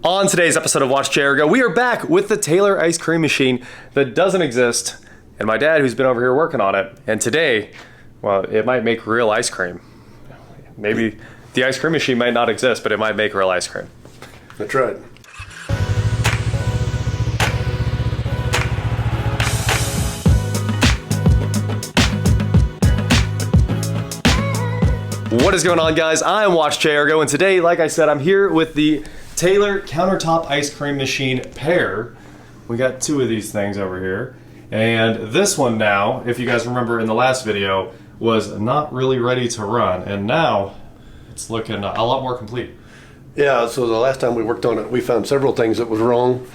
On today's episode of WatchJRGo, we are back with the Taylor ice cream machine that doesn't exist, and my dad who's been over here working on it. And today, well, it might make real ice cream. Maybe the ice cream machine might not exist, but it might make real ice cream. That's right. What is going on, guys? I'm WatchJRGo, and today, like I said, I'm here with the Taylor Countertop ice cream machine pair. We got two of these things over here, and this one now, if you guys remember in the last video, was not really ready to run, and now it's looking a lot more complete. Yeah, so the last time we worked on it, we found several things that was wrong.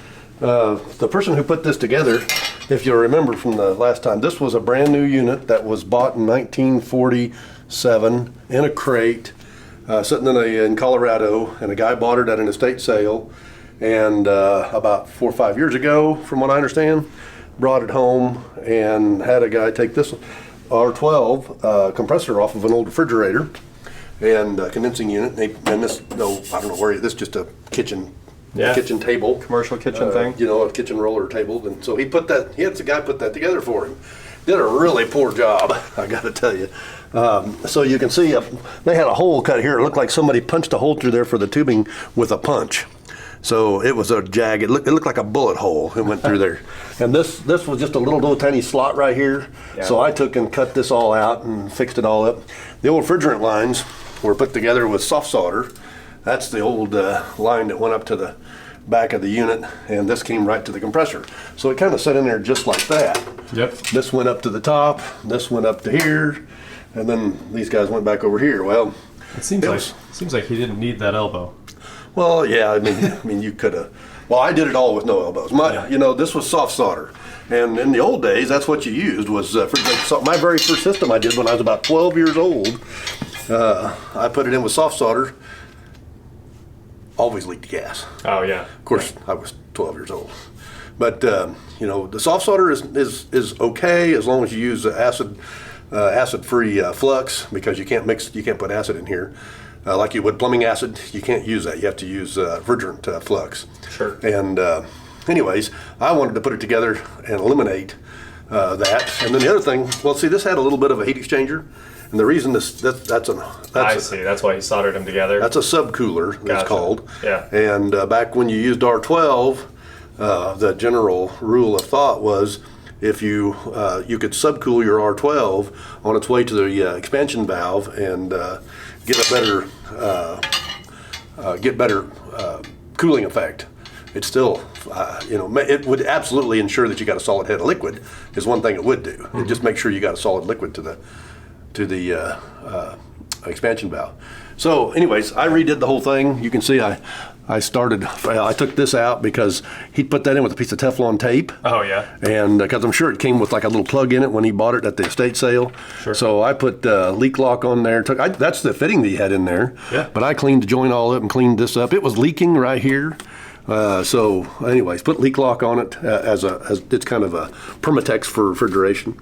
The person who put this together, if you'll remember from the last time, this was a brand new unit that was bought in 1947 in a crate, sitting in Colorado, and a guy bought it at an estate sale, and about 4 or 5 years ago, from what I understand, brought it home and had a guy take this R12 compressor off of an old refrigerator and condensing unit, and this, no, I don't know where, this is just a kitchen table. Commercial kitchen thing. You know, a kitchen roller table. And so he had the guy put that together for him. Did a really poor job, I gotta tell you. So you can see they had a hole cut here. It looked like somebody punched a hole through there for the tubing with a punch. So it was a jagged, it looked like a bullet hole. It went through there. And this was just a little tiny slot right here. Yeah. So I took and cut this all out and fixed it all up. The old refrigerant lines were put together with soft solder. That's the old line that went up to the back of the unit, and this came right to the compressor. So it kind of sat in there just like that. Yep. This went up to the top, this went up to here, and then these guys went back over here. Well, it seems like he didn't need that elbow. Well, yeah, I mean, you could have. Well, I did it all with no elbows. You know, this was soft solder, and in the old days, that's what you used was my very first system I did when I was about 12 years old. I put it in with soft solder. Always leaked gas. Oh yeah. Of course, I was 12 years old, but you know, the soft solder is okay as long as you use acid-free flux, because you can't put acid in here like you would plumbing acid. You can't use that. You have to use refrigerant flux. Sure. And anyways, I wanted to put it together and eliminate that. And then the other thing, well, see, this had a little bit of a heat exchanger. And the reason that's why he soldered them together. That's a subcooler, it's called. Yeah. And back when you used R12, the general rule of thought was if you could subcool your R12 on its way to the expansion valve and get better cooling effect. It's still, you know, it would absolutely ensure that you got a solid head of liquid. Is one thing it would do. It just make sure you got a solid liquid to the expansion valve. So anyways, I redid the whole thing. You can see I took this out because he put that in with a piece of Teflon tape. Oh yeah. And because I'm sure it came with like a little plug in it when he bought it at the estate sale. Sure. So I put leak lock on there. That's the fitting that he had in there. Yeah. But I cleaned the joint all up and cleaned this up. It was leaking right here. So anyways, put leak lock on it as it's kind of a Permatex for refrigeration.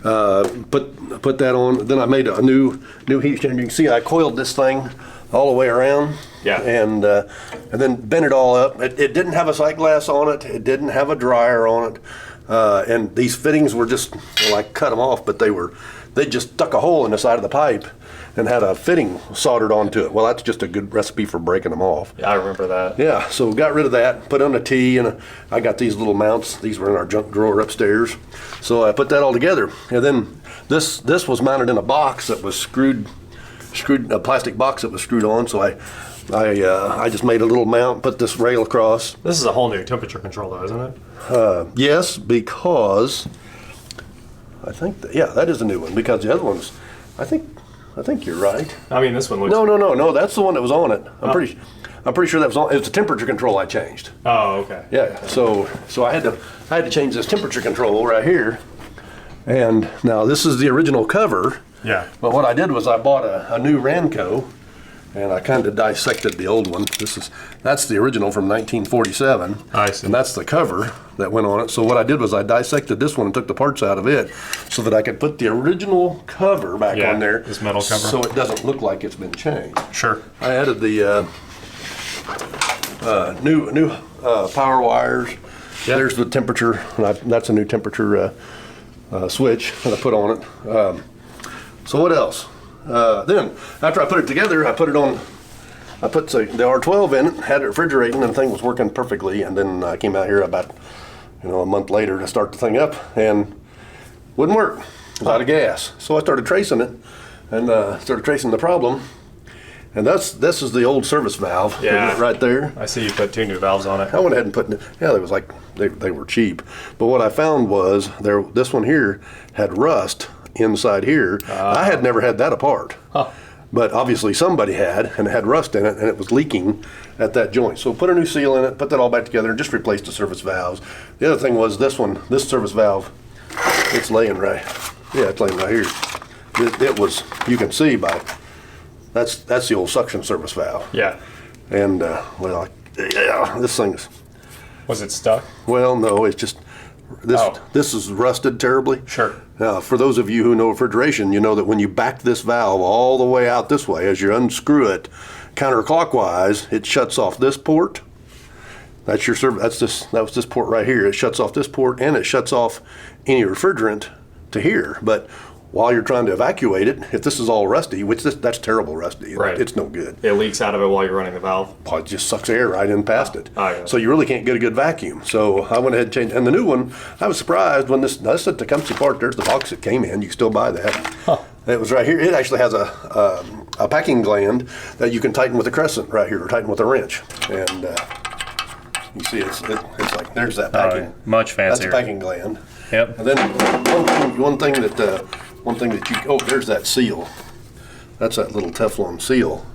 Put that on. Then I made a new heat exchanger. You can see I coiled this thing all the way around. Yeah. And then bent it all up. It didn't have a sight glass on it. It didn't have a dryer on it. And these fittings were just, well, I cut them off, but they just stuck a hole in the side of the pipe and had a fitting soldered onto it. Well, that's just a good recipe for breaking them off. Yeah, I remember that. Yeah, so got rid of that, put on a T, and I got these little mounts. These were in our junk drawer upstairs. So I put that all together. And then this was mounted in a box that was screwed, a plastic box that was screwed on. So I just made a little mount, put this rail across. This is a whole new temperature control though, isn't it? Yes, because I think, that is a new one, because the other ones, I think you're right. I mean, this one looks... No, that's the one that was on it. I'm pretty sure that was on. It was the temperature control I changed. Oh, okay. Yeah. So I had to change this temperature control right here. And now this is the original cover. Yeah. But what I did was I bought a new Ranco, and I kind of dissected the old one. That's the original from 1947. I see. And that's the cover that went on it. So what I did was I dissected this one and took the parts out of it so that I could put the original cover back on there. This metal cover. So it doesn't look like it's been changed. Sure. I added the New power wires. Yep. There's the temperature. That's a new temperature switch that I put on it. So what else? Then after I put it together, I put the R12 in it, had it refrigerating, and the thing was working perfectly. And then I came out here about a month later to start the thing up, and wouldn't work. It was out of gas. So I started tracing it, and started tracing the problem. And this is the old service valve, right there. I see you put 2 new valves on it. I went ahead and put, they was like, they were cheap. But what I found was this one here had rust inside here. I had never had that apart. Huh. But obviously somebody had, and it had rust in it, and it was leaking at that joint. So put a new seal in it, put that all back together, and just replaced the service valves. The other thing was this service valve, it's laying right here. It was, you can see by, that's the old suction service valve. Yeah. And, this thing's... Was it stuck? Well, no, it's just, this is rusted terribly. Sure. Now, for those of you who know refrigeration, you know that when you back this valve all the way out this way, as you unscrew it counterclockwise, it shuts off this port. That's your that was this port right here. It shuts off this port, and it shuts off any refrigerant to here. But while you're trying to evacuate it, if this is all rusty, which that's terrible rusty, right. It's no good. It leaks out of it while you're running the valve. Well, it just sucks air right in past it. Yeah. So you really can't get a good vacuum. So I went ahead and changed. And the new one, I was surprised when this at the Tecumseh part, there's the box it came in. You can still buy that. Huh. It was right here. It actually has a packing gland that you can tighten with a crescent right here, or tighten with a wrench. And you see it's like, there's that packing. Much fancier. That's a packing gland. Yep. And then one thing that you, there's that seal. That's that little Teflon seal.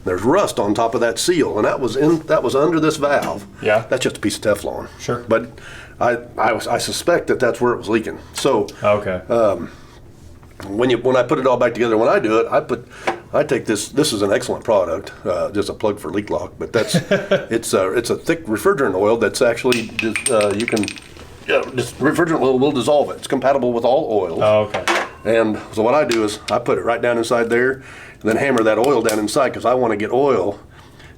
There's rust on top of that seal, and that was under this valve. Yeah. That's just a piece of Teflon. Sure. But I suspect that's where it was leaking. So okay. When I put it all back together, when I do it, I take this. This is an excellent product. Just a plug for Leak Lock, but that's it's a thick refrigerant oil that's actually you can. Yeah, this refrigerant oil will dissolve it. It's compatible with all oils. Oh, okay. And so what I do is I put it right down inside there, and then hammer that oil down inside, because I want to get oil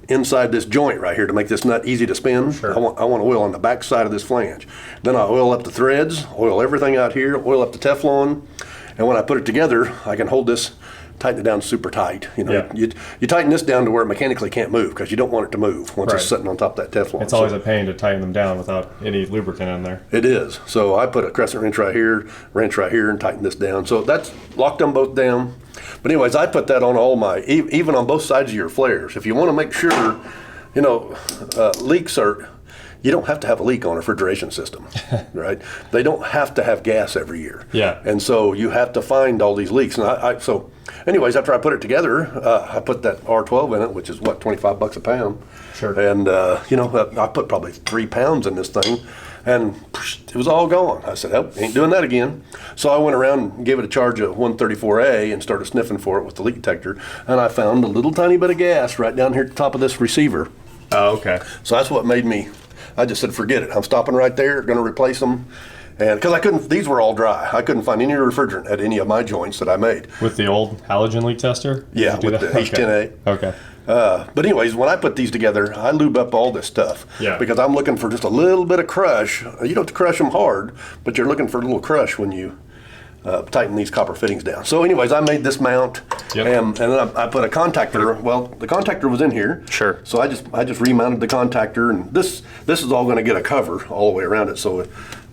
inside this joint right here to make this nut easy to spin. Sure. I want oil on the back side of this flange. Then I oil up the threads, oil everything out here, oil up the Teflon, and when I put it together, I can hold this, tighten it down super tight. Yeah. You tighten this down to where it mechanically can't move, because you don't want it to move once it's sitting on top of that Teflon. It's always a pain to tighten them down without any lubricant in there. It is. So I put a crescent wrench right here, and tighten this down. So that's locked them both down. But anyways, I put that on all my, even on both sides of your flares. If you want to make sure, leaks are, you don't have to have a leak on a refrigeration system, right? They don't have to have gas every year. Yeah. And so you have to find all these leaks. And so anyways, after I put it together, I put that R12 in it, which is what, $25 a pound. Sure. And, I put probably 3 pounds in this thing, and it was all gone. I said, oh, ain't doing that again. So I went around and gave it a charge of 134A and started sniffing for it with the leak detector. And I found a little tiny bit of gas right down here at the top of this receiver. Oh, okay. So that's what made me, I just said, forget it. I'm stopping right there, going to replace them. And because these were all dry. I couldn't find any refrigerant at any of my joints that I made. With the old halogen leak tester? Yeah, with the H10A. Okay. But anyways, when I put these together, I lube up all this stuff. Yeah. Because I'm looking for just a little bit of crush. You don't have to crush them hard, but you're looking for a little crush when you tighten these copper fittings down. So anyways, I made this mount, and then I put a contactor. Well, the contactor was in here. Sure. So I just remounted the contactor, and this is all going to get a cover all the way around it. So,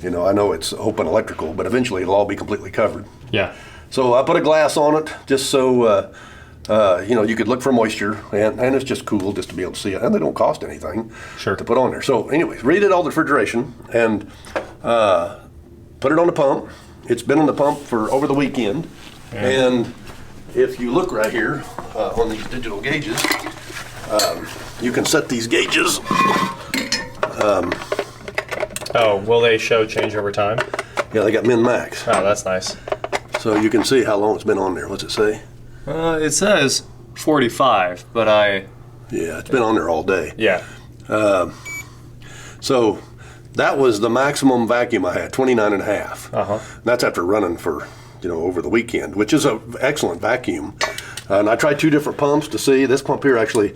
I know it's open electrical, but eventually it'll all be completely covered. Yeah. So I put a glass on it just so you could look for moisture, and it's just cool just to be able to see it, and they don't cost anything to put on there. So anyways, redid all the refrigeration and put it on the pump. It's been on the pump for over the weekend, and if you look right here on these digital gauges, you can set these gauges. Will they show change over time? Yeah, they got min max. Oh, that's nice. So you can see how long it's been on there. What's it say? It says 45, but Yeah, it's been on there all day. Yeah. So that was the maximum vacuum I had, 29 and a half. Uh-huh. That's after running for, over the weekend, which is an excellent vacuum. And I tried 2 different pumps to see. This pump here actually,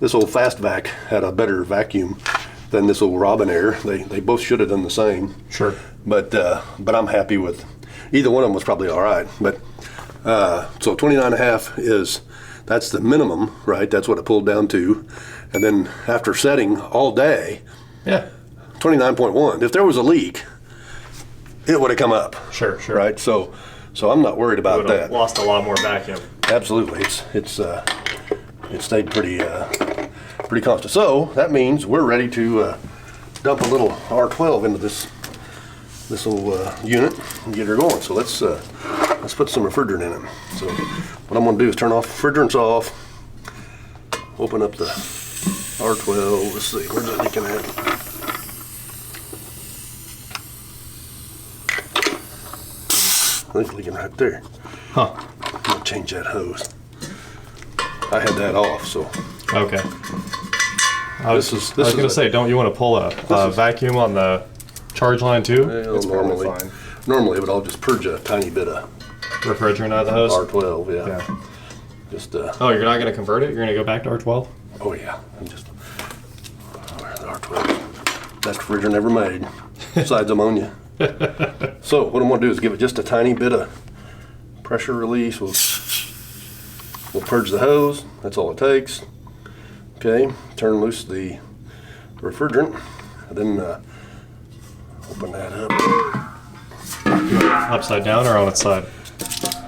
this old Fast Vac had a better vacuum than this old Robin Air. They both should have done the same. Sure. But I'm happy with either one of them was probably all right. But so 29.5 that's the minimum, right? That's what it pulled down to. And then after setting all day, Yeah. 29.1. If there was a leak, it would have come up. Sure. Right. So I'm not worried about Would have that. lost a lot more vacuum. Absolutely. It stayed pretty constant. So that means we're ready to dump a little R12 into this little unit and get her going. So let's put some refrigerant in it. So what I'm going to do is turn off refrigerants off, open up the R12. Let's see, where's it leaking at? I think it's leaking right there. Huh. I'm going to change that hose. I had that off, so. Okay. I was going to say, don't you want to pull a vacuum on the charge line too? Well, It's probably normally, fine. normally, but I'll just purge a tiny bit of Refrigerant out of the hose? R12, yeah. Yeah. Just, Oh, you're not going to convert it? You're going to go back to R12? oh yeah, I'm just, where's the R12? Best refrigerant ever made, besides ammonia. So what I'm gonna do is give it just a tiny bit of pressure release. We'll purge the hose, that's all it takes. Okay, turn loose the refrigerant, and then open that up. Upside down or on its side?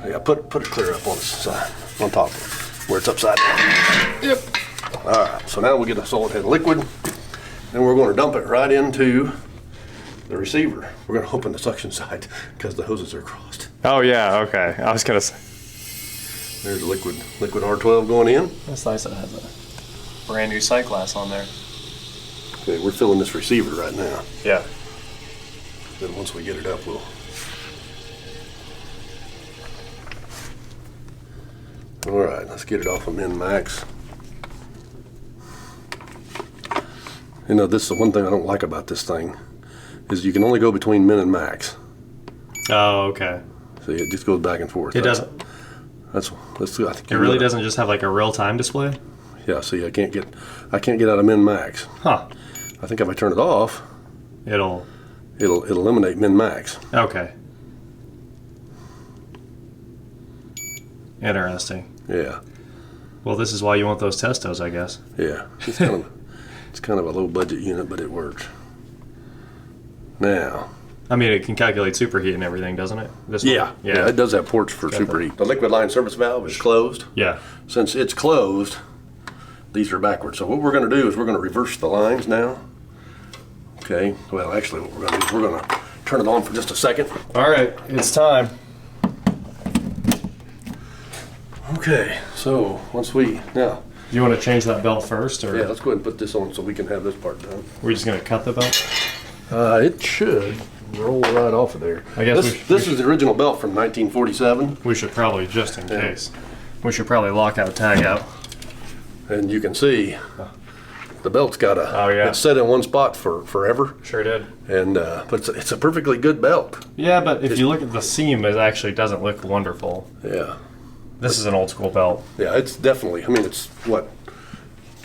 Yeah, put it clear up on the side, on top, where it's upside down. Yep. All right, so now we get a solid head liquid, and we're going to dump it right into the receiver. We're going to open the suction side because the hoses are crossed. Oh, yeah, okay. I was going to say. There's liquid R12 going in. That's nice that it has a brand new sight glass on there. Okay, we're filling this receiver right now. Yeah. Then once we get it up, we'll. All right, let's get it off of min max. You know, this is the one thing I don't like about this thing, is you can only go between min and max. Oh, okay. See, it just goes back and forth. It doesn't. I think It really doesn't just have like a real-time display? Yeah, see, I can't get out of min max. Huh. I think if I turn it off, It'll eliminate min max. Okay. Interesting. Yeah. Well, this is why you want those testos, I guess. Yeah. It's kind of a low budget unit, but it works. Now. I mean, it can calculate superheat and everything, doesn't it? This one? Yeah, it does have ports for superheat. The liquid line service valve is closed. Yeah. Since it's closed, these are backwards. So what we're going to do is we're going to reverse the lines now. Okay. Well, actually, what we're going to do is we're going to turn it on for just a second. All right, it's time. Okay. So once we now. Do you want to change that belt first, or Yeah, let's go ahead and put this on so we can have this part done. we're just going to cut the belt? It should roll right off of there. I guess this is the original belt from 1947, We should probably, just in case, we should probably lock out, tag out. and you can see the belt's got a. Oh, yeah. It's set in one spot for forever, Sure did. and but it's a perfectly good belt. Yeah, but if you look at the seam, it actually doesn't look wonderful. Yeah, This is an old school belt. yeah, it's definitely. I mean, it's what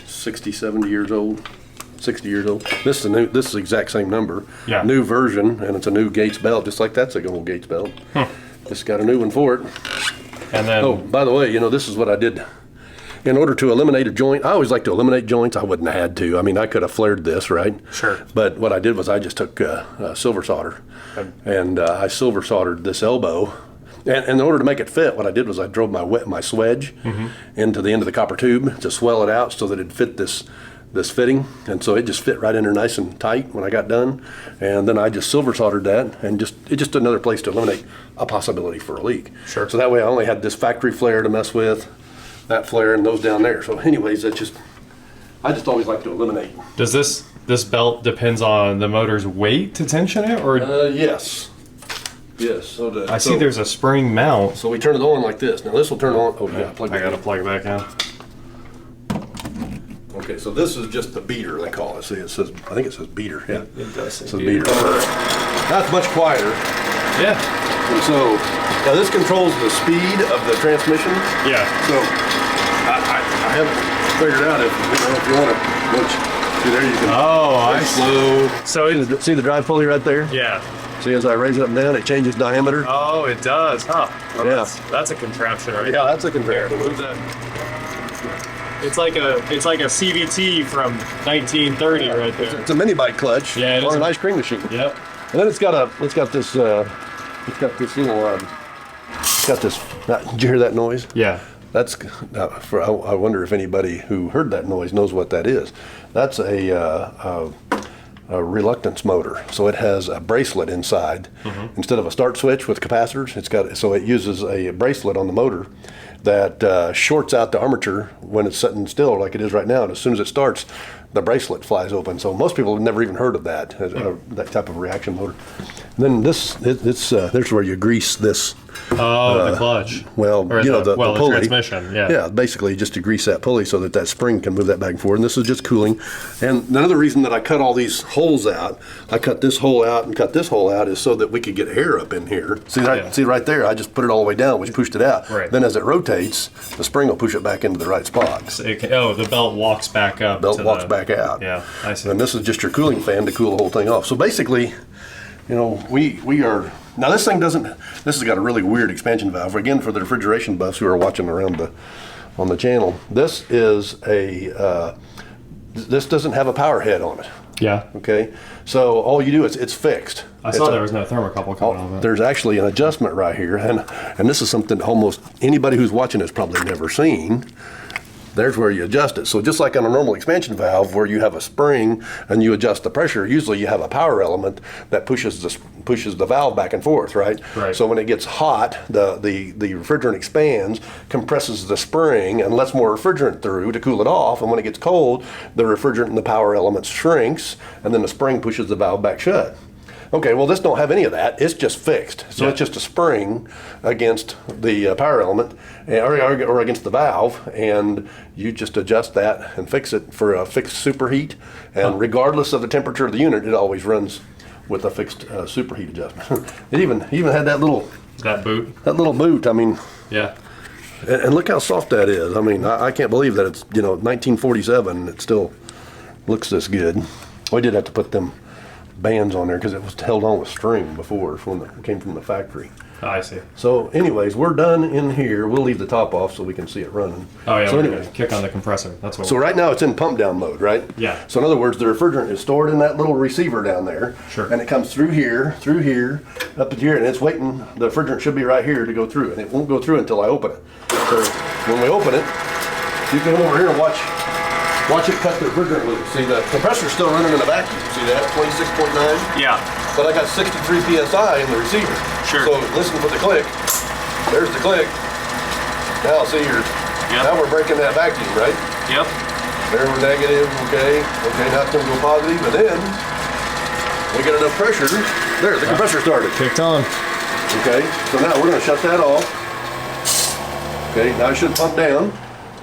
60, 70 years old. 60 years old. This is the exact same number. Yeah. New version, and it's a new Gates belt, just like that's a old Gates belt. Just got a new one for it. And then, Oh, by the way, you know, this is what I did. In order to eliminate a joint, I always like to eliminate joints. I wouldn't have had to. I mean, I could have flared this, right? Sure. But what I did was I just took silver solder, and I silver soldered this elbow. And in order to make it fit, what I did was I drove my swedge into the end of the copper tube to swell it out so that it'd fit this fitting, and so it just fit right in there nice and tight when I got done. And then I just silver soldered that, and it's just another place to eliminate a possibility for a leak. Sure. So that way I only had this factory flare to mess with, that flare, and those down there. So anyways, I just always like to eliminate. does this belt depends on the motor's weight to tension it, or Yes. Yes. So I see there's a spring mount. So we turn it on like this. Now this will turn on. Oh yeah, plug I it gotta in. plug it back in. Okay, so this is just the beater, they call it. See, I think it says beater. Yeah, It does say it says beater. That's much quieter. Yeah. And so now this controls the speed of the transmission. Yeah. So I figured out if you want to. See there, you can. Oh, I slow. So See the drive pulley right there? yeah. See, as I raise it up and down, it changes diameter. Oh, it does, huh? Well, Yeah. That's a contraption, right? Yeah, that's a There, contraption. move that. It's like a CVT from 1930 right there. It's a mini bike clutch. Yeah, it or is. an ice cream machine. Yep. And then it's got this little. It's got this. Did you hear that noise? Yeah. That's. I wonder if anybody who heard that noise knows what that is. That's a reluctance motor. So it has a bracelet inside instead of a start switch with capacitors. It uses a bracelet on the motor that shorts out the armature when it's sitting still, like it is right now. And as soon as it starts, the bracelet flies open. So most people have never even heard of that type of reaction motor. And then there's where you grease this. Oh, the clutch. Well, Or the the pulley. transmission. Yeah. Yeah, basically just to grease that pulley so that spring can move that back and forth. And this is just cooling. And another reason that I cut all these holes out, I cut this hole out and cut this hole out, is so that we could get air up in here. See right there, I just put it all the way down, which pushed it out. Right. Then as it rotates, the spring will push it back into the right spot. So the belt walks back up. Belt walks back out. Yeah, I see. And this is just your cooling fan to cool the whole thing off. So basically, we are, now this has got a really weird expansion valve. Again, for the refrigeration buffs who are watching on the channel, this doesn't have a power head on it. Yeah. Okay, so all you do is it's fixed. I saw there was no thermocouple coming on it. There's actually an adjustment right here, and this is something almost anybody who's watching has probably never seen. There's where you adjust it. So just like on a normal expansion valve where you have a spring and you adjust the pressure, usually you have a power element that pushes the valve back and forth, right? Right. So when it gets hot, the refrigerant expands, compresses the spring, and lets more refrigerant through to cool it off. And when it gets cold, the refrigerant and the power element shrinks, and then the spring pushes the valve back shut. Okay, well, this don't have any of that. It's just fixed. So it's just a spring against the power element or against the valve, and you just adjust that and fix it for a fixed superheat. And regardless of the temperature of the unit, it always runs with a fixed superheat adjustment. It even had that little boot. I mean, yeah. And look how soft that is. I mean, I can't believe that it's 1947 and it still looks this good. We did have to put them bands on there because it was held on with string before when it came from the factory. Oh, I see. So anyways, we're done in here. We'll leave the top off so we can see it running. Oh yeah, so we're anyway, gonna kick on the compressor. That's what. So right now it's in pump down mode, right? Yeah. So in other words, the refrigerant is stored in that little receiver down there. Sure. And it comes through here, up to here, and it's waiting. The refrigerant should be right here to go through, and it won't go through until I open it. So when we open it, you can come over here and watch it cut the refrigerant loose. See, the compressor's still running in a vacuum. See that? 26.9? Yeah. But I got 63 PSI in the receiver. Sure. So listen for the click. There's the click. Now see now we're breaking that vacuum, right? Yep. There we're negative, okay. Okay, now it's gonna go positive, and then we get enough pressure. There, the compressor started. Kicked on. Okay, so now we're gonna shut that off. Okay, now it should pump down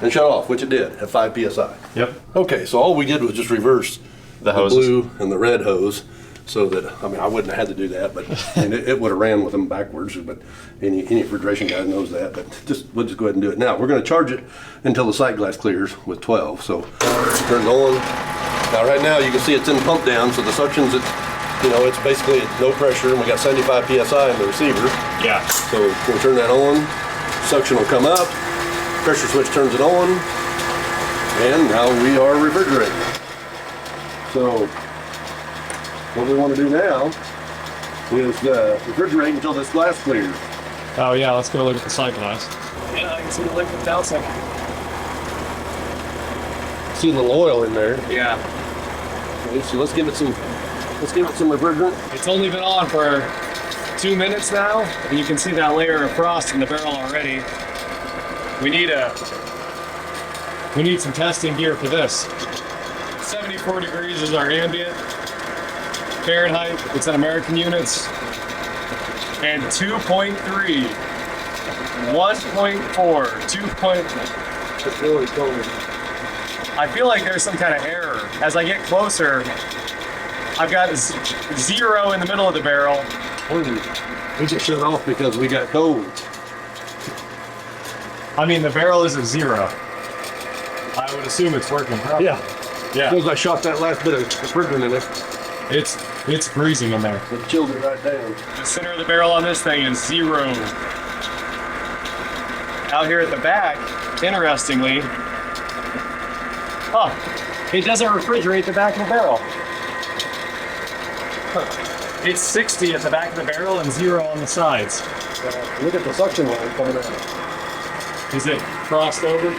and shut off, which it did at 5 PSI. Yep. Okay, so all we did was just reverse The the hoses. blue and the red hose, so that, I mean, I wouldn't have had to do that, but and it would have ran with them backwards, but any refrigeration guy knows that, but we'll just go ahead and do it. Now, we're gonna charge it until the sight glass clears with 12, so turn it on. Now, right now, you can see it's in pump down, so the suction's it's basically at no pressure, and we got 75 PSI in the receiver. Yeah. So we'll turn that on, suction will come up, pressure switch turns it on, and now we are refrigerating. So what we want to do now is refrigerate until this glass clears. Oh yeah, let's go look at the sight glass. Yeah, I can see the liquid downside. See a little oil in there. Yeah. Okay, so let's give it some refrigerant. It's only been on for 2 minutes now, and you can see that layer of frost in the barrel already. We need some testing gear for this. 74 degrees is our ambient. Fahrenheit, it's in American units. And 2.3, 1.4, 2. It's really cold. I feel like there's some kind of error. As I get closer, I've got 0 in the middle of the barrel. We just shut off because we got cold. I mean, the barrel is at 0. I would assume it's working properly. Yeah. Yeah. As soon as I shot that last bit of refrigerant in it, It's freezing in there. it chilled it right down. The center of the barrel on this thing is 0. Out here at the back, interestingly, it doesn't refrigerate the back of the barrel. It's 60 at the back of the barrel and 0 on the sides. Look at the suction line coming out. Is it crossed over?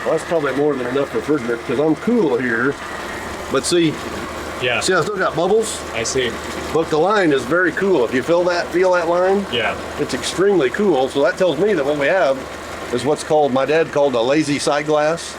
Well, that's probably more than enough refrigerant because I'm cool here. But see Yeah. I still got bubbles? I see. But the line is very cool. If you feel that line, Yeah. it's extremely cool. So that tells me that what we have is what's called, my dad called a lazy sight glass.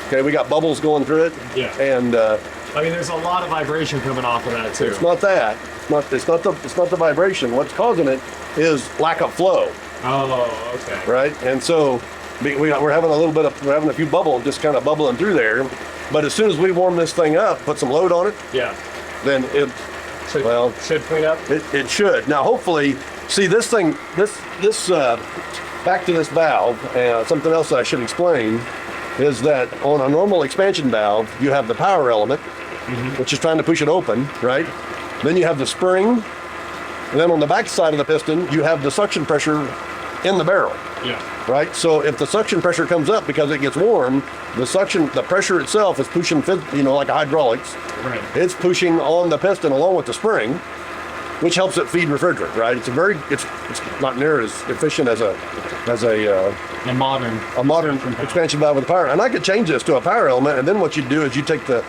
Okay, we got bubbles going through it. Yeah. And I mean, there's a lot of vibration coming off of that too. it's not that. It's not the vibration. What's causing it is lack of flow, Oh, okay. right? And so we're having we're having a few bubbles just kind of bubbling through there. But as soon as we warm this thing up, put some load on it, Yeah. then it Should clean up. It should. Now, hopefully, see this thing, back to this valve, something else that I should explain is that on a normal expansion valve, you have the power element, which is trying to push it open, right? Then you have the spring, and then on the back side of the piston, you have the suction pressure in the barrel, Yeah. right? So if the suction pressure comes up because it gets warm, the pressure itself is pushing, like hydraulics. Right. It's pushing on the piston along with the spring, which helps it feed refrigerant, right? It's not near as efficient as a modern expansion valve with power. And I could change this to a power element, and then what you do is you take the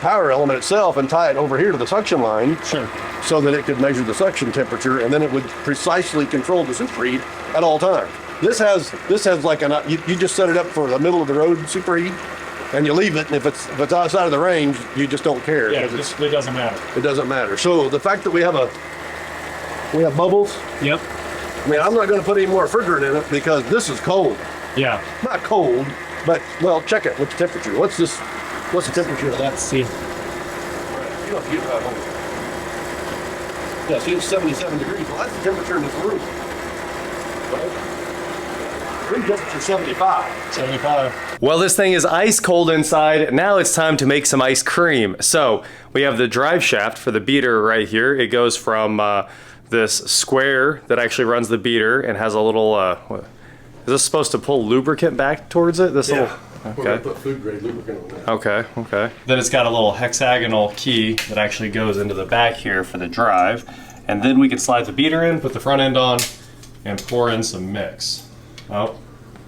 power element itself and tie it over here to the suction line, Sure. so that it could measure the suction temperature, and then it would precisely control the superheat at all times. This has like you just set it up for the middle of the road superheat, and you leave it, and if it's outside of the range, you just don't care. Yeah, 'cause it doesn't matter. it doesn't matter. So the fact that we have bubbles, Yep. I mean, I'm not going to put any more refrigerant in it because this is cold. Yeah. Not cold, but, well, check it. What's the temperature? What's the temperature of that? Let's see. You don't have to get that home. Yeah, see, it's 77 degrees. Well, that's the temperature in this room. Right? Room temperature 75. 75. Well, this thing is ice cold inside. Now it's time to make some ice cream. So we have the drive shaft for the beater right here. It goes from this square that actually runs the beater and has a little, is this supposed to pull lubricant back towards it? This little, We're going to put food grade lubricant on that. Okay. Then it's got a little hexagonal key that actually goes into the back here for the drive. And then we can slide the beater in, put the front end on, and pour in some mix. Oh.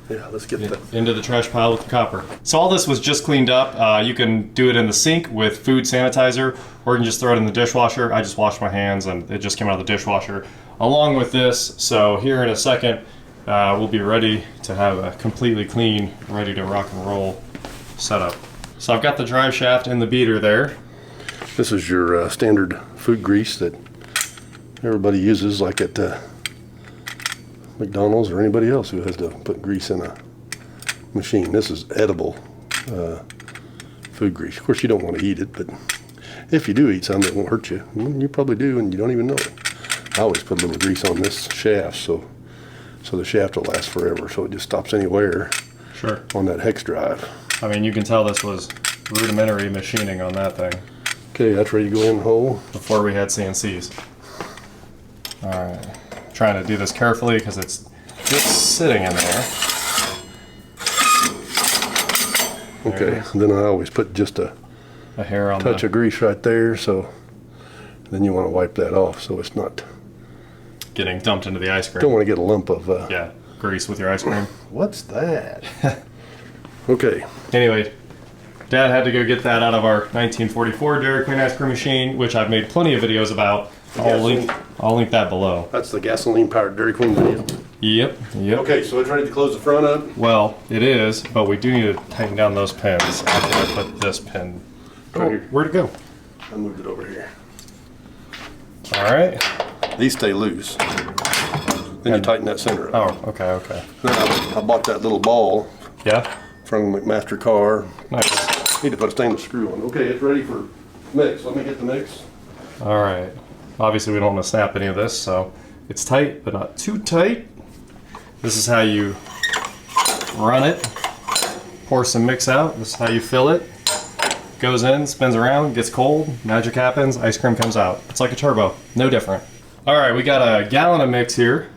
Yeah, let's get Into the trash pile with the copper. So all this was just cleaned up. You can do it in the sink with food sanitizer, or you can just throw it in the dishwasher. I just washed my hands and it just came out of the dishwasher along with this. So here in a second, we'll be ready to have a completely clean, ready to rock and roll setup. So I've got the drive shaft in the beater there. This is your standard food grease that everybody uses, like at McDonald's or anybody else who has to put grease in a machine. This is edible food grease. Of course, you don't want to eat it, but if you do eat some, it won't hurt you. You probably do, and you don't even know it. I always put a little grease on this shaft, so the shaft will last forever, so it just stops anywhere. Sure. On that hex drive. I mean, you can tell this was rudimentary machining on that thing. Okay, that's ready to go in the hole. Before we had CNCs. All right. Trying to do this carefully because it's just sitting in there. Okay, then I always put just a hair on touch of grease right there, so then you want to wipe that off so it's not getting dumped into the ice cream. Don't want to get a lump of grease with your ice cream. What's that? Okay. Anyway, Dad had to go get that out of our 1944 Dairy Queen ice cream machine, which I've made plenty of videos about. I'll link that below. That's the gasoline-powered Dairy Queen video. Yep. Okay, so it's ready to close the front up? Well, it is, but we do need to tighten down those pins. I'm going to put this pin. Oh, where'd it go? I moved it over here. All right. These stay loose. Then you tighten that center up. Oh, okay. Then I bought that little ball. Yeah? From McMaster car. Nice. Need to put a stainless screw on. Okay, it's ready for mix. Let me get the mix. All right. Obviously, we don't want to snap any of this, so It's tight, but not too tight. This is how you run it. Pour some mix out. This is how you fill it. Goes in, spins around, gets cold, magic happens, ice cream comes out. It's like a turbo, no different. All right, we got a gallon of mix here.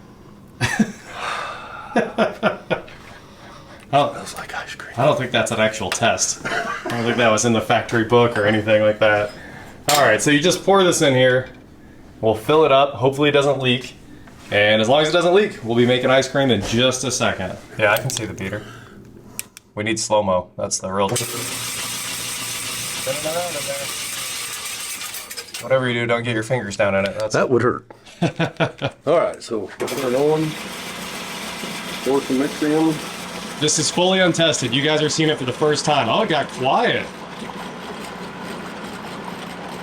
Smells like ice cream. I don't think that's an actual test. I don't think that was in the factory book or anything like that. All right, so you just pour this in here. We'll fill it up. Hopefully it doesn't leak. And as long as it doesn't leak, we'll be making ice cream in just a second. Yeah, I can see the beater. We need slow-mo. That's the real... Spinning around in there. Whatever you do, don't get your fingers down in it. That would hurt. All right, so put it on. Pour some mix in. This is fully untested. You guys are seeing it for the first time. Oh, it got quiet.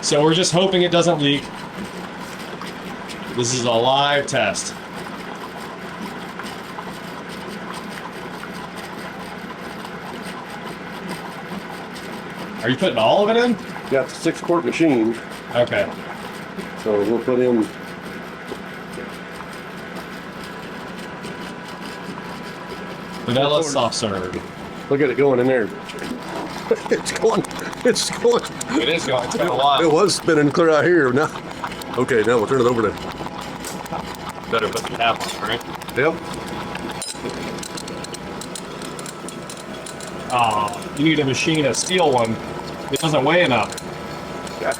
So we're just hoping it doesn't leak. This is a live test. Are you putting all of it in? Got the 6-quart machine. Okay. So we'll put in. Vanilla soft serve. Look at it going in there. It's going. It's going. It is going. It's been a while. It was spinning clear out here. Now, okay, now we'll turn it over to. Better put the cap on, right? Yep. Oh, you need a machine, a steel one. It doesn't weigh enough. Yeah.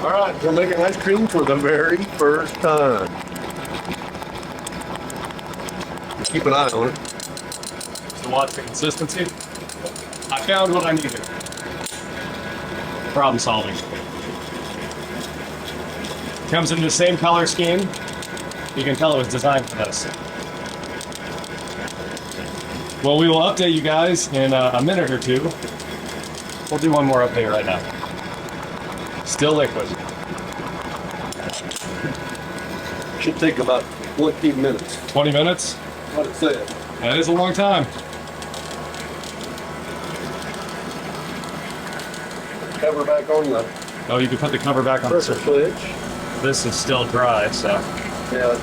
All right, we're making ice cream for the very first time. Keep an eye on it. To watch the consistency. I found what I needed. Problem solving. Comes in the same color scheme. You can tell it was designed for this. Well, we will update you guys in a minute or two. We'll do one more update right now. Still liquid. Should take about 20 minutes. 20 minutes? What it said. That is a long time. Cover back on the Oh, you can put the cover back on the pressure surface. switch. This is still dry, so. Yeah.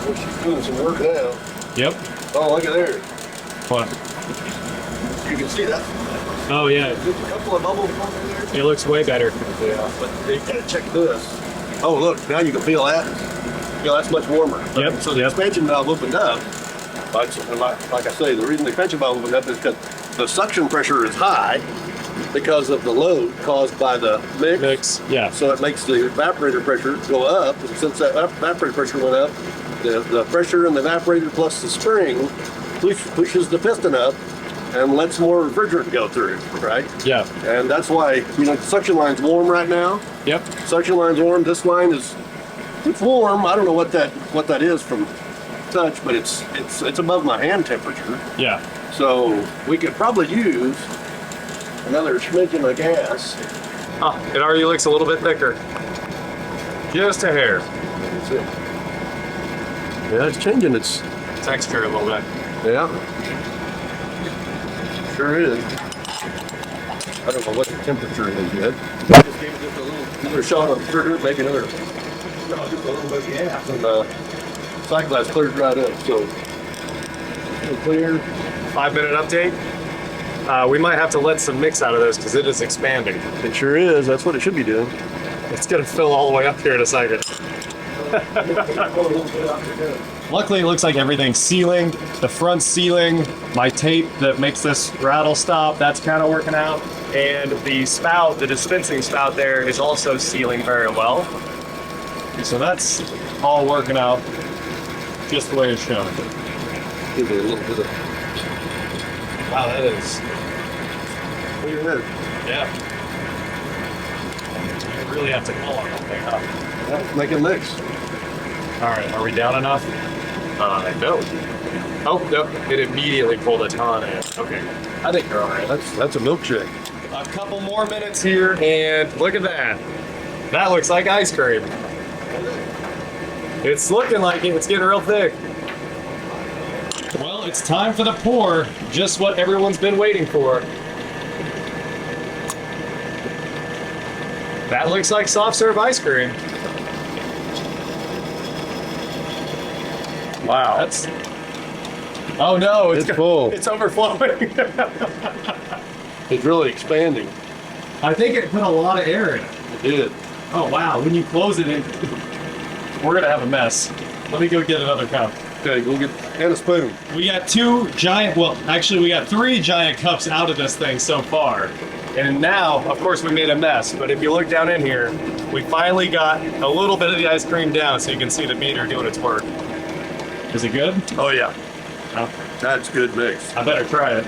Well, she's doing some work now. Yep. Oh, look at there. What? You can see that. Oh, yeah. There's a couple of bubbles on there. It looks way better. Yeah, but you gotta check this. Oh, look, now you can feel that. Feel that's much warmer. Yep. So the expansion valve opened up. Like I say, the reason the expansion valve opened up is because the suction pressure is high because of the load caused by the mix. Yeah. So it makes the evaporator pressure go up. And since that evaporator pressure went up, the pressure in the evaporator plus the spring pushes the piston up and lets more refrigerant go through, right? Yeah. And that's why, the suction line's warm right now. Yep. Suction line's warm. This line it's warm. I don't know what that is from touch, but it's above my hand temperature. Yeah. So we could probably use another smidgen of gas. Ah, it already looks a little bit thicker. Just a hair. That's it. Yeah, it's changing its Texture a little bit. yeah. Sure is. I don't know what the temperature is yet. I just gave it just another shot of trigger, make another just a little bit of gas, and the sight glass clears right up. So it'll clear. 5-minute update. We might have to let some mix out of this because it is expanding. It sure is. That's what it should be doing. It's gonna fill all the way up here in a second. Luckily, it looks like everything's sealing. The front sealing, my tape that makes this rattle stop, that's kind of working out. And the spout, the dispensing spout there, is also sealing very well. So that's all working out just the way it's shown. Give it a little bit of Wow, that is. clear head. Yeah. You really have to pull on that thing, huh? Yeah, make a mix. All right, are we down enough? No. Oh, no, it immediately pulled a ton in. Okay, I think you're all right. That's a milkshake. A couple more minutes here, and look at that. That looks like ice cream. It's looking like it. It's getting real thick. Well, it's time for the pour. Just what everyone's been waiting for. That looks like soft serve ice cream. Wow. That's. Oh no, It's full. It's overflowing. It's really expanding. I think it put a lot of air in it. It did. Oh wow, when you close it in, we're gonna have a mess. Let me go get another cup. Okay, go get, and a spoon. We got two giant, well, actually we got 3 giant cups out of this thing so far. And now, of course, we made a mess, but if you look down in here, we finally got a little bit of the ice cream down so you can see the meter doing its work. Is it good? Oh yeah, Oh, that's good mix. I better try it.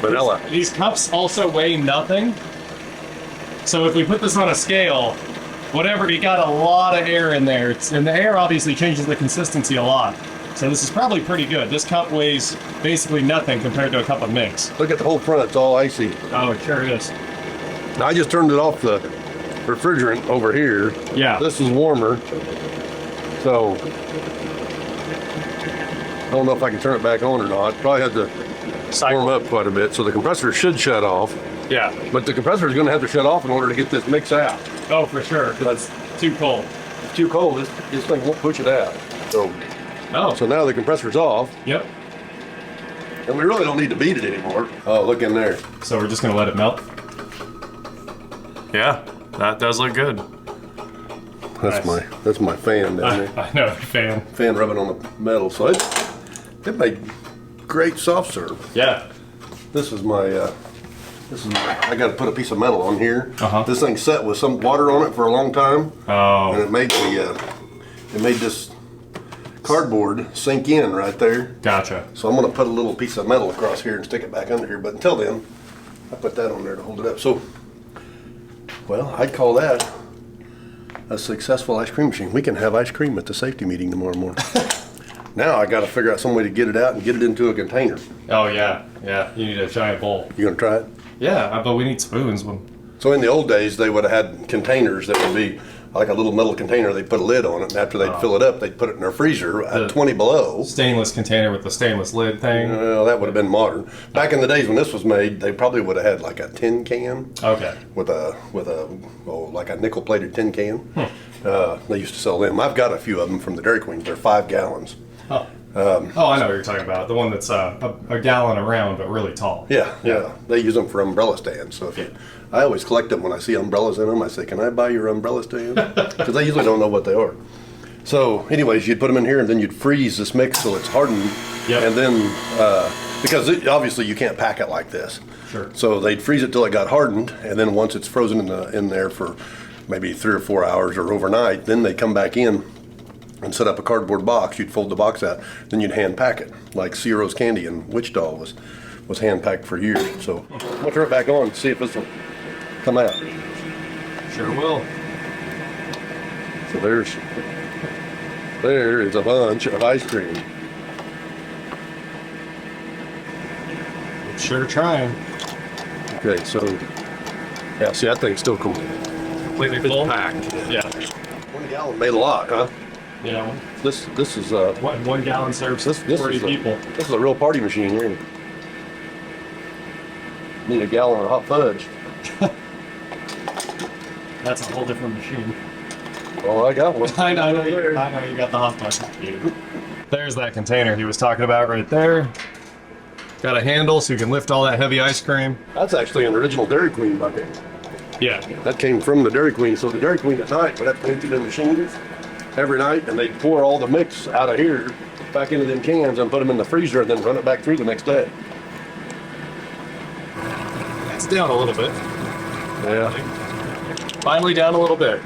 Vanilla. These cups also weigh nothing. So if we put this on a scale, whatever, you got a lot of air in there. And the air obviously changes the consistency a lot. So this is probably pretty good. This cup weighs basically nothing compared to a cup of mix. Look at the whole front, it's all icy. Oh, it sure is. Now, I just turned it off the refrigerant over here. Yeah. This is warmer. So, I don't know if I can turn it back on or not. Probably have to warm up quite a bit. So the compressor should shut off. Yeah. But the compressor is going to have to shut off in order to get this mix out. Oh, for sure. 'Cause it's too cold. It's too cold. This thing won't push it out. So Oh. now the compressor's off. Yep. And we really don't need to beat it anymore. Oh, look in there. So we're just gonna let it melt. Yeah, that does look good. That's Nice. that's my fan down there. I know, fan. Fan rubbing on the metal. So it made great soft serve. Yeah. This is my I got to put a piece of metal on here. Uh-huh. This thing set with some water on it for a long time, and Oh. it made this cardboard sink in right there. Gotcha. So I'm going to put a little piece of metal across here and stick it back under here. But until then, I put that on there to hold it up. So, well, I'd call that a successful ice cream machine. We can have ice cream at the safety meeting tomorrow morning. Now I got to figure out some way to get it out and get it into a container. Oh yeah, yeah. You need a giant bowl. You gonna try it? Yeah, but we need spoons. So in the old days, they would have had containers that would be like a little metal container. They'd put a lid on it, and after they'd fill it up, they'd put it in their freezer at 20 below. Stainless container with the stainless lid thing. Well, that would have been modern. Back in the days when this was made, they probably would have had like a tin can. Okay. With like a nickel plated tin can. They used to sell them. I've got a few of them from the Dairy Queens. They're 5 gallons. Oh. Oh, I know what you're talking about. The one that's a gallon around, but really tall. Yeah. They use them for umbrella stands. So I always collect them when I see umbrellas in them. I say, "Can I buy your umbrella stand?" Because they usually don't know what they are. So, anyways, you'd put them in here, and then you'd freeze this mix so it's hardened. Yep. And then because obviously you can't pack it like this. Sure. So they'd freeze it till it got hardened, and then once it's frozen in there for maybe 3 or 4 hours or overnight, then they come back in and set up a cardboard box. You'd fold the box out, then you'd hand pack it, like Ciro's Candy and Wichita was hand packed for years. So I'm gonna turn it back on and see if this will come out. Sure will. So there is a bunch of ice cream. Sure trying. Okay, so yeah, see that thing's still cool. Completely full. Packed. Yeah. 1 gallon made a lot, huh? Yeah. This is What, 1 gallon serves this 40 is people. This is a real party machine here. Need a gallon of hot fudge. That's a whole different machine. Oh, I got one. I know you got the hot fudge. There's that container he was talking about right there. Got a handle so you can lift all that heavy ice cream. That's actually an original Dairy Queen bucket. Yeah. That came from the Dairy Queen. So the Dairy Queen at night would have to empty the machines every night, and they'd pour all the mix out of here back into them cans and put them in the freezer and then run it back through the next day. It's down a little bit. Yeah. Finally down a little bit.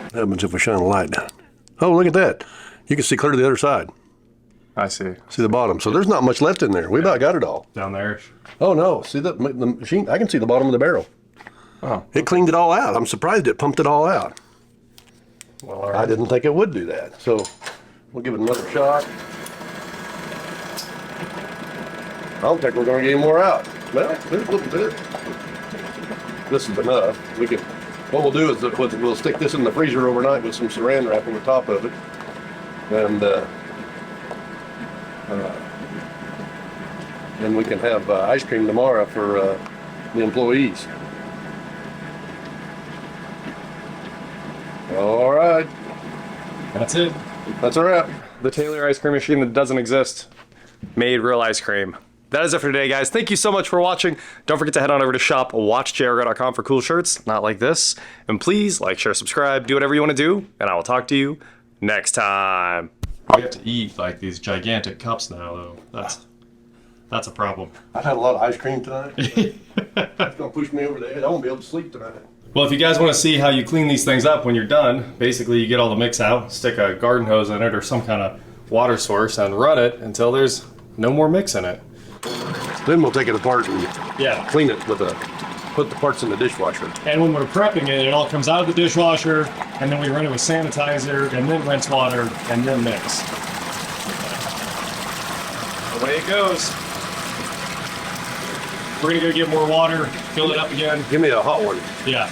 What happens if we shine a light down? Oh, look at that. You can see clear to the other side. I see. See the bottom. So there's not much left in there. We about got it all. Down there. Oh, no. See the machine? I can see the bottom of the barrel. Oh. It cleaned it all out. I'm surprised it pumped it all out. Well, all I right. didn't think it would do that. So we'll give it another shot. I don't think we're going to get any more out. Well, there's a little bit. This is enough. What we'll do is we'll stick this in the freezer overnight with some saran wrap on the top of it. And then we can have ice cream tomorrow for the employees. All right. That's it. That's a wrap. The Taylor ice cream machine that doesn't exist. Made real ice cream. That is it for today, guys. Thank you so much for watching. Don't forget to head on over to shop WatchJRGo.com for cool shirts, not like this. And please like, share, subscribe, do whatever you want to do, and I will talk to you next time. We have to eat like these gigantic cups now, though. That's a problem. I've had a lot of ice cream tonight. It's gonna push me over the edge. I won't be able to sleep tonight. Well, if you guys want to see how you clean these things up when you're done, basically you get all the mix out, stick a garden hose in it or some kind of water source, and run it until there's no more mix in it. Then we'll take it apart and clean it with put the parts in the dishwasher. And when we're prepping it, it all comes out of the dishwasher, and then we run it with sanitizer, and then rinse water, and then mix. The way it goes. We're gonna go get more water, fill it up again. Give me a hot one. Yeah.